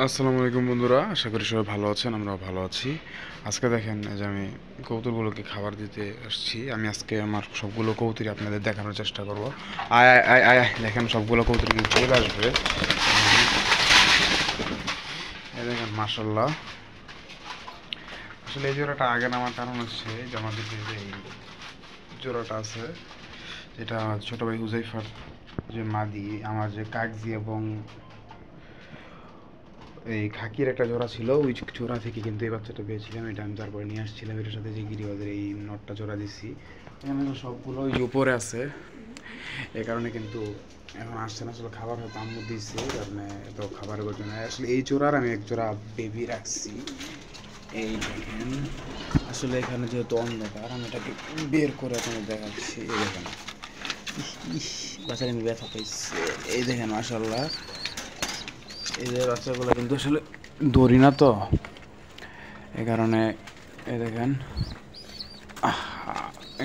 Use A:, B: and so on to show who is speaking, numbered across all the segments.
A: আসসালামু আলাইকুম বন্ধুরা, আশা করি সবাই ভালো আছেন। আমরাও ভালো আছি। আজকে দেখেন যে আমি কবুতরগুলোকে খাবার দিতে আসছি। আমি আজকে আমার সবগুলো কবুতরই আপনাদের দেখানোর চেষ্টা করব। আয় আয় আয় আয় আয়, দেখেন সবগুলো কবুতর কিন্তু চলে আসবে। এই দেখেন মাশাল্লাহ। আসলে এই জোড়াটা আগে নামার কারণ হচ্ছে যে আমাদের যে এই জোড়াটা আছে, যেটা ছোট ভাই হুজাইফার যে মাদি, আমার যে কাকজি এবং এই খাকির একটা জোড়া ছিল, ওই জোড়া থেকে কিন্তু এই বাচ্চাটা পেয়েছিলাম। এটা আমি তারপরে নিয়ে আসছিলাম, এটার সাথে যে গিরিবাদের এই নটটা জোড়া দিছি। এখানে তো সবগুলো ওই উপরে আছে, এই কারণে কিন্তু এখন আসছে না। আসলে খাবার হয়তো আম্মু দিচ্ছে, এই কারণে তো খাবারের জন্য আসলে এই জোড়ার আমি এক জোড়া বেবি রাখছি। এই দেখেন, আসলে এখানে যেহেতু অন্ধকার, আমি এটাকে বের করে আপনাদের দেখাচ্ছি। এই দেখেন, বাচ্চাটা আমি ব্যথা পাইছে। এই দেখেন মাশাল্লাহ, এই যে বাচ্চাগুলো কিন্তু আসলে দৌড়ি না তো, এই কারণে এই দেখেন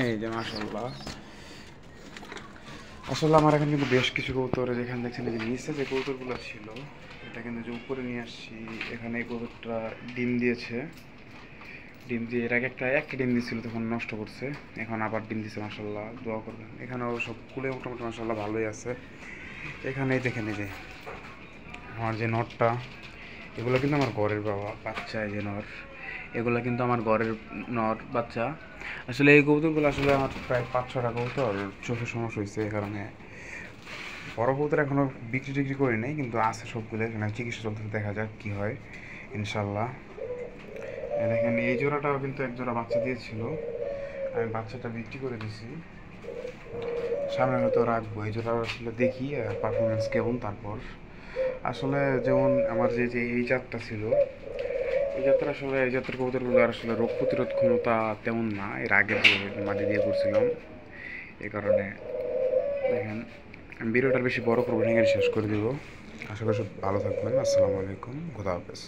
A: এই যে মাশাল্লাহ। আসলে আমার এখানে কিন্তু বেশ কিছু কবুতর, যেখানে দেখছেন যে নিচে যে কবুতরগুলো ছিল, এটা কিন্তু যে উপরে নিয়ে আসছি। এখানে এই কবুতরটা ডিম দিয়েছে। ডিম দিয়ে এর আগে একটা ডিম দিয়েছিল, তখন নষ্ট করছে। এখন আবার ডিম দিচ্ছে, মাশাল্লাহ, দোয়া করবেন। এখানেও সবগুলো মোটামুটি মাশাল্লাহ ভালোই আছে। এখানেই দেখেন এই যে আমার যে নটটা, এগুলো কিন্তু আমার ঘরের বাচ্চা। এই যে নর, এগুলো কিন্তু আমার ঘরের নর বাচ্চা। আসলে এই কবুতরগুলো আসলে আমার প্রায় 5-6টা কবুতর চোখের সমস্যা হয়েছে, এই কারণে বড় কবুতর এখনও বিক্রি টিক্রি করি নাই, কিন্তু আছে সবগুলো। এখানে চিকিৎসা চলতেছে, দেখা যাক কী হয় ইনশাল্লাহ। দেখেন এই জোড়াটাও কিন্তু এক জোড়া বাচ্চা দিয়েছিল, আমি বাচ্চাটা বিক্রি করে দিছি। সামনে হয়তো রাখবো এই জোড়া, আসলে দেখি পারফরমেন্স কেমন। তারপর আসলে যেমন আমার যে যে এই জাতটা ছিল, এই জাতের আসলে এই জাতের কবুতরগুলোর আসলে রোগ প্রতিরোধ ক্ষমতা তেমন না। এর আগে যে মাটি দিয়ে করছিলাম, এই কারণে দেখেন আমি ভিডিওটার বেশি বড় করবো না, এখানে শেষ করে দিব। আশা করি সব ভালো থাকবেন। আসসালামু আলাইকুম, খোদা হাফেজ।